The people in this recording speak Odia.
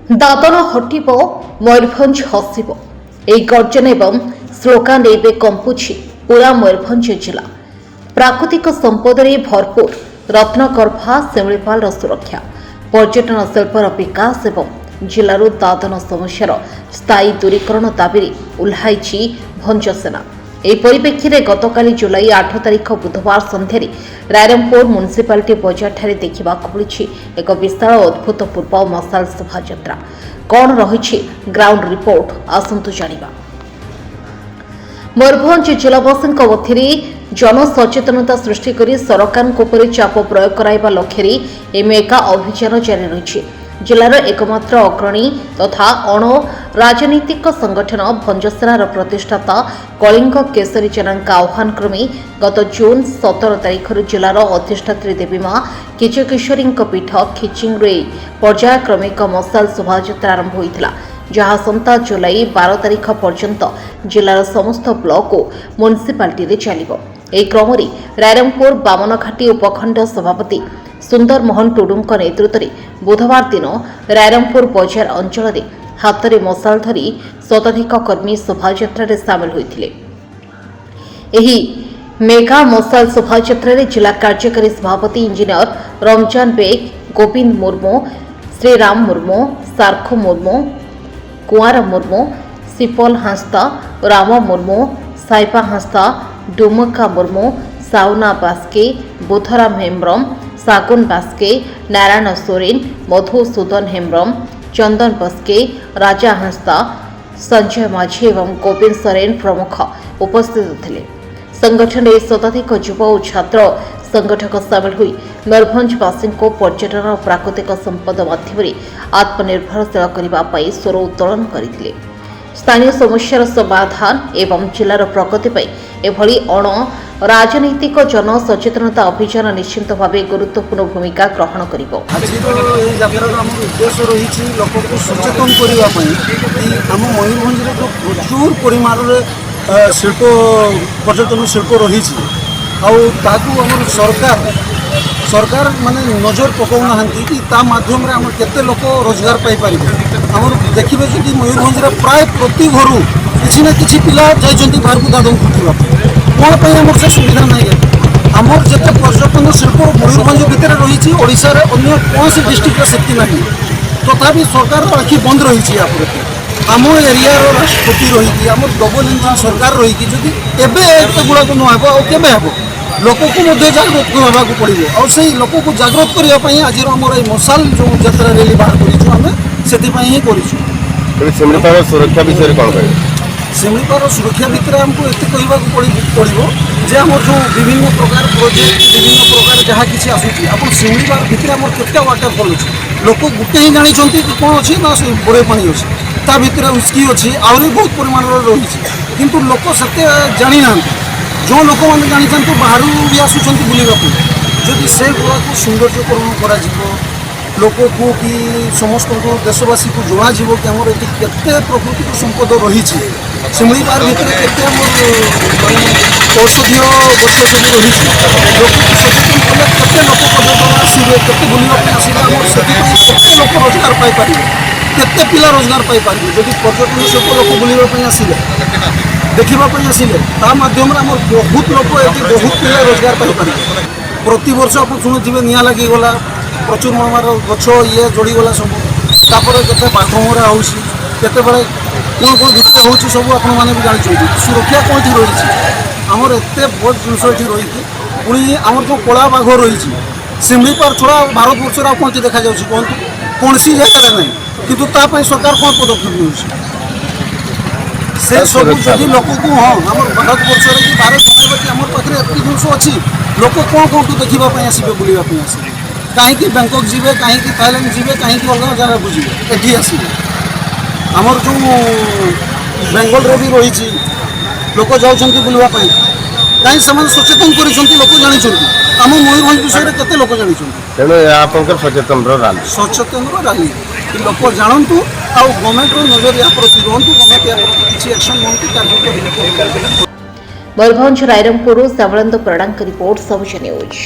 दादन हटिब मयूरभंज हसिब ଏହି ଗର୍ଜନ ଏବଂ ସ୍ଲୋଗାନ ଏବେ କମ୍ପୁଛି ପୁରା ମୟୂରଭଞ୍ଜ ଜିଲ୍ଲା। ପ୍ରାକୃତିକ ସମ୍ପଦରେ ଭରପୁର ରତ୍ନଗର୍ଭା ଶିମିଳିପାଳର ସୁରକ୍ଷା, ପର୍ଯ୍ୟଟନ ଶିଳ୍ପର ବିକାଶ ଏବଂ ଜିଲ୍ଲାରୁ ଦାଦନ ସମସ୍ୟାର ସ୍ଥାୟୀ ଦୂରୀକରଣ ଦାବିରେ ଓହ୍ଲାଇଛି ଭଞ୍ଜସେନା। ଏହି ପରିପ୍ରେକ୍ଷୀରେ ଗତକାଲି ଜୁଲାଇ 8 ତାରିଖ ବୁଧବାର ସନ୍ଧ୍ୟାରେ ରାଇରଙ୍ଗପୁର ମ୍ୟୁନିସିପାଲିଟି ବଜାରଠାରେ ଦେଖିବାକୁ ମିଳିଛି ଏକ ବିଶାଳ ଅଭୂତପୂର୍ବ ମଶାଲ ଶୋଭାଯାତ୍ରା। କ'ଣ ରହିଛି ଗ୍ରାଉଣ୍ଡ ରିପୋର୍ଟ ଆସନ୍ତୁ ଜାଣିବା। ମୟୂରଭଞ୍ଜ ଜିଲ୍ଲାବାସୀଙ୍କ ମଧ୍ୟରେ ଜନସଚେତନତା ସୃଷ୍ଟି କରି ସରକାରଙ୍କ ଉପରେ ଚାପ ପ୍ରୟୋଗ କରାଇବା ଲକ୍ଷ୍ୟରେ ଏହି ମେଗା ଅଭିଯାନ ଜାରି ରହିଛି। ଜିଲ୍ଲାର ଏକମାତ୍ର ଅଗ୍ରଣୀ ତଥା ଅଣ ରାଜନୈତିକ ସଂଗଠନ ଭଞ୍ଜସେନାର ପ୍ରତିଷ୍ଠାତା କଳିଙ୍ଗ କେଶରୀ ଜେନାଙ୍କ ଆହ୍ୱାନ କ୍ରମେ ଗତ ଜୁନ୍ 17 ତାରିଖରୁ ଜିଲ୍ଲାର ଅଧିଷ୍ଠାତ୍ରୀ ଦେବୀ ମା କିଚକେଶ୍ୱରୀଙ୍କ ପୀଠ ଖିଚିଙ୍ଗରେ ପର୍ଯ୍ୟାୟକ୍ରମେ ଏକ ମଶାଲ ଶୋଭାଯାତ୍ରା ଆରମ୍ଭ ହୋଇଥିଲା, ଯାହା ଆସନ୍ତା ଜୁଲାଇ 12 ତାରିଖ ପର୍ଯ୍ୟନ୍ତ ଜିଲ୍ଲାର ସମସ୍ତ ବ୍ଲକ ଓ ମ୍ୟୁନିସିପାଲିଟିରେ ଚାଲିବ। ଏହି କ୍ରମରେ ରାଇରଙ୍ଗପୁର ବାମନଘାଟି ଉପଖଣ୍ଡ ସଭାପତି ସୁନ୍ଦର ମୋହନ ଟୁଡୁଙ୍କ ନେତୃତ୍ୱରେ ବୁଧବାର ଦିନ ରାଇରଙ୍ଗପୁର ବଜାର ଅଞ୍ଚଳରେ ହାତରେ ମଶାଲ ଧରି ଶତାଧିକ କର୍ମୀ ଶୋଭାଯାତ୍ରାରେ ସାମିଲ ହୋଇଥିଲେ। ଏହି ମେଗା ମଶାଲ ଶୋଭାଯାତ୍ରାରେ ଜିଲ୍ଲା କାର୍ଯ୍ୟକାରୀ ସଭାପତି ଇଞ୍ଜିନିୟର ରମଜାନ ବେଗ, ଗୋବିନ୍ଦ ମୁର୍ମୁ, ଶ୍ରୀରାମ ମୁର୍ମୁ, ସାର୍ଖୁ ମୁର୍ମୁ, କୁଆଁର ମୁର୍ମୁ, ସିପଲ ହାଁସଦା, ରାମ ମୁର୍ମୁ, ସାଇପା ହାଁସଦା, ଡୁମକା ମୁର୍ମୁ, ସାଉନା ବାସ୍କେ, ବୁଧରାମ ହେମ୍ବ୍ରମ, ସାଗୁନ ବାସ୍କେ, ନାରାୟଣ ସୋରେନ, ମଧୁସୂଦନ ହେମ୍ବ୍ରମ, ଚନ୍ଦନ ବସ୍କେ, ରାଜା ହାଁସଦା, ସଞ୍ଜୟ ମାଝୀ ଏବଂ ଗୋବିନ୍ଦ ସରେନ ପ୍ରମୁଖ ଉପସ୍ଥିତ ଥିଲେ। ସଂଗଠନରେ ଶତାଧିକ ଯୁବ ଓ ଛାତ୍ର ସଂଗଠକ ସାମିଲ ହୋଇ ମୟୂରଭଞ୍ଜବାସୀଙ୍କୁ ପର୍ଯ୍ୟଟନ ଓ ପ୍ରାକୃତିକ ସମ୍ପଦ ମାଧ୍ୟମରେ ଆତ୍ମନିର୍ଭରଶୀଳ କରିବା ପାଇଁ ସ୍ୱର ଉତ୍ତୋଳନ କରିଥିଲେ। ସ୍ଥାନୀୟ ସମସ୍ୟାର ସମାଧାନ ଏବଂ ଜିଲ୍ଲାର ପ୍ରଗତି ପାଇଁ ଏଭଳି ଅଣ ରାଜନୈତିକ ଜନସଚେତନତା ଅଭିଯାନ ନିଶ୍ଚିତ ଭାବେ ଗୁରୁତ୍ୱପୂର୍ଣ୍ଣ ଭୂମିକା ଗ୍ରହଣ କରିବ। ଆଜିର ଏହି ଯାତ୍ରାର ଆମର ଉଦ୍ଦେଶ୍ୟ ରହିଛି ଲୋକଙ୍କୁ ସଚେତନ କରିବା ପାଇଁ ଆମ ମୟୂରଭଞ୍ଜରେ ପ୍ରଚୁର ପରିମାଣରେ ଶିଳ୍ପ ପର୍ଯ୍ୟଟନ ଶିଳ୍ପ ରହିଛି, ଆଉ ତାକୁ ଆମର ସରକାର ମାନେ ନଜର ପକାଉନାହାନ୍ତି କି ତା ମାଧ୍ୟମରେ ଆମର କେତେ ଲୋକ ରୋଜଗାର ପାଇପାରିବେ। ଆମର ଦେଖିବେ ଯଦି ମୟୂରଭଞ୍ଜରେ ପ୍ରାୟ ପ୍ରତି ଘରୁ କିଛି ନା କିଛି ପିଲା ଯାଇଛନ୍ତି ବାହାରକୁ ଦାଦନ ଖଟିବା ପାଇଁ। କ'ଣ ପାଇଁ ଆମର ସେ ସୁବିଧା ନାହିଁ? ଆମର ଯେତେ ପର୍ଯ୍ୟଟନ ଶିଳ୍ପ ମୟୂରଭଞ୍ଜ ଭିତରେ ରହିଛି, ଓଡ଼ିଶାରେ ଅନ୍ୟ କୌଣସି ଡିଷ୍ଟ୍ରିକ୍ଟରେ ସେତିକି ନାହିଁ। ତଥାପି ସରକାରର ଆଖି ବନ୍ଦ ରହିଛି ୟା ପ୍ରତି। ଆମ ଏରିଆର ରାଷ୍ଟ୍ରପତି ରହିକି ଆମର ଡବଲ ଇଞ୍ଜିନ୍ ସରକାର ରହିକି ଯଦି ଏବେ ଏଗୁଡ଼ାକ ନ ହେବ ଆଉ କେବେ ହେବ? ଲୋକକୁ ମଧ୍ୟ ଜାଗ୍ରତ ହେବାକୁ ପଡ଼ିବ, ଆଉ ସେଇ ଲୋକକୁ ଜାଗ୍ରତ କରିବା ପାଇଁ ଆଜିର ଆମର ଏଇ ମଶାଲ ଯେଉଁ ଯାତ୍ରା ରେଲି ବାହାର କରିଛୁ ଆମେ ସେଥିପାଇଁ ହିଁ କରିଛୁ। ଶିମିଳିପାଳ ସୁରକ୍ଷା ବିଷୟରେ କ'ଣ କହିବେ? ଶିମିଳିପାଳ ସୁରକ୍ଷା ଭିତରେ ଆମକୁ ଏତେ କହିବାକୁ ପଡ଼ିବ ଯେ ଆମର ଯେଉଁ ବିଭିନ୍ନ ପ୍ରକାର ପ୍ରୋଜେକ୍ଟ ବିଭିନ୍ନ ପ୍ରକାର ଯାହା କିଛି ଆସୁଛି, ଆପଣ ଶିମିଳିପାଳ ଭିତରେ ଆମର କେତେ ୱାଟରଫଲ୍ ଅଛି ଲୋକ ଗୋଟେ ହିଁ ଜାଣିଛନ୍ତି କି କ'ଣ ଅଛି ନା ସେ ବଡ଼େ ପାଣି ଅଛି, ତା ଭିତରେ ଉସ୍କି ଅଛି, ଆହୁରି ବହୁତ ପରିମାଣରେ ରହିଛି, କିନ୍ତୁ ଲୋକ ସେତେ ଜାଣିନାହାନ୍ତି। ଯେଉଁ ଲୋକମାନେ ଜାଣିଛନ୍ତି ବାହାରୁ ବି ଆସୁଛନ୍ତି ବୁଲିବା ପାଇଁ, ଯଦି ସେଗୁଡ଼ାକୁ ସୌନ୍ଦର୍ଯ୍ୟକରଣ କରାଯିବ, ଲୋକକୁ କି ସମସ୍ତଙ୍କୁ ଦେଶବାସୀକୁ ଜଣାଯିବ କି ଆମର ଏଠି କେତେ ପ୍ରାକୃତିକ ସମ୍ପଦ ରହିଛି, ଶିମିଳିପାଳ ଭିତରେ କେତେ ଆମର ମାନେ ଔଷଧୀୟ ଗଛ ସବୁ ରହିଛି, ଲୋକକୁ ସଚେତନ କଲେ କେତେ ଲୋକ ପର୍ଯ୍ୟଟନ ଆସିବେ, କେତେ ବୁଲିବା ପାଇଁ ଆସିବେ, ଆମର ସେଥିପାଇଁ କେତେ ଲୋକ ରୋଜଗାର ପାଇପାରିବେ, କେତେ ପିଲା ରୋଜଗାର ପାଇପାରିବେ। ଯଦି ପର୍ଯ୍ୟଟନ ଶିଳ୍ପ ଲୋକ ବୁଲିବା ପାଇଁ ଆସିଲେ, ଦେଖିବା ପାଇଁ ଆସିଲେ, ତା ମାଧ୍ୟମରେ ଆମର ବହୁତ ଲୋକ ଏଠି ବହୁତ ପିଲା ରୋଜଗାର ପାଇପାରିବେ। ପ୍ରତିବର୍ଷ ଆପଣ ଶୁଣୁଥିବେ ନିଆଁ ଲାଗିଗଲା, ପ୍ରଚୁର ପରିମାଣର ଗଛ ଯୋଡ଼ିଗଲା ସବୁ, ତାପରେ କେତେ ବାଘମରା ହେଉଛି, କେତେବେଳେ କ'ଣ ଭିତରେ ହେଉଛି ସବୁ ଆପଣମାନେ ବି ଜାଣିଛନ୍ତି। ସୁରକ୍ଷା କେଉଁଠି ରହିଛି? ଆମର ଏତେ ବଡ଼ ଜିନିଷ ଏଠି ରହିଛି, ପୁଣି ଆମର ଯେଉଁ କଳା ବାଘ ରହିଛି ଶିମିଳିପାଳ ଛଡ଼ା ଭାରତବର୍ଷରେ ଆଉ କେଉଁଠି ଦେଖାଯାଉଛି କୁହନ୍ତୁ? କୌଣସି ଜାଗାରେ ନାହିଁ, କିନ୍ତୁ ତା ପାଇଁ ସରକାର କ'ଣ ପଦକ୍ଷେପ ନେଉଛି? ସେ ସବୁ ଯଦି ଲୋକକୁ ହଁ ଆମର ଭାରତବର୍ଷରେ କି ଭାରତ ଜଣାଇବ କି ଆମର ପାଖରେ ଏତିକି ଜିନିଷ ଅଛି, ଲୋକ କ'ଣ କେଉଁଠୁ ଦେଖିବା ପାଇଁ ଆସିବେ, ବୁଲିବା ପାଇଁ ଆସିବେ? କାହିଁକି ବ୍ୟାଙ୍କକ୍ ଯିବେ, କାହିଁକି ଥାଇଲାଣ୍ଡ ଯିବେ, କାହିଁକି ଅଲଗା ଜାଗାକୁ ଯିବେ, ଏଠି ଆସିବେ। ଆମର ଯେଉଁ ବେଙ୍ଗଲରେ ବି ରହିଛି ଲୋକ ଯାଉଛନ୍ତି ବୁଲିବା ପାଇଁ, କାହିଁକି ସେମାନେ ସଚେତନ କରିଛନ୍ତି, ଲୋକ ଜାଣିଛନ୍ତି। ଆମ ମୟୂରଭଞ୍ଜ ବିଷୟରେ କେତେ ଲୋକ ଜାଣିଛନ୍ତି? ତେଣୁ ଏହା ଆପଣଙ୍କର ସଚେତନର ରାଲି ଲୋକ ଜାଣନ୍ତୁ, ଆଉ ଗଭର୍ଣ୍ଣମେଣ୍ଟର ନଜର ଏହା ପ୍ରତି ରୁହନ୍ତୁ, ଗଭର୍ଣ୍ଣମେଣ୍ଟ ଏହା ପ୍ରତି କିଛି ଆକ୍ସନ୍ ନିଅନ୍ତୁ, କାର୍ଯ୍ୟ। ମୟୂରଭଞ୍ଜ ରାଇରଙ୍ଗପୁରରୁ ଶ୍ୟାମଳନ୍ଦ ପ୍ରଣାଙ୍କ ରିପୋର୍ଟ, ସବୁଜ ନ୍ୟୁଜ୍।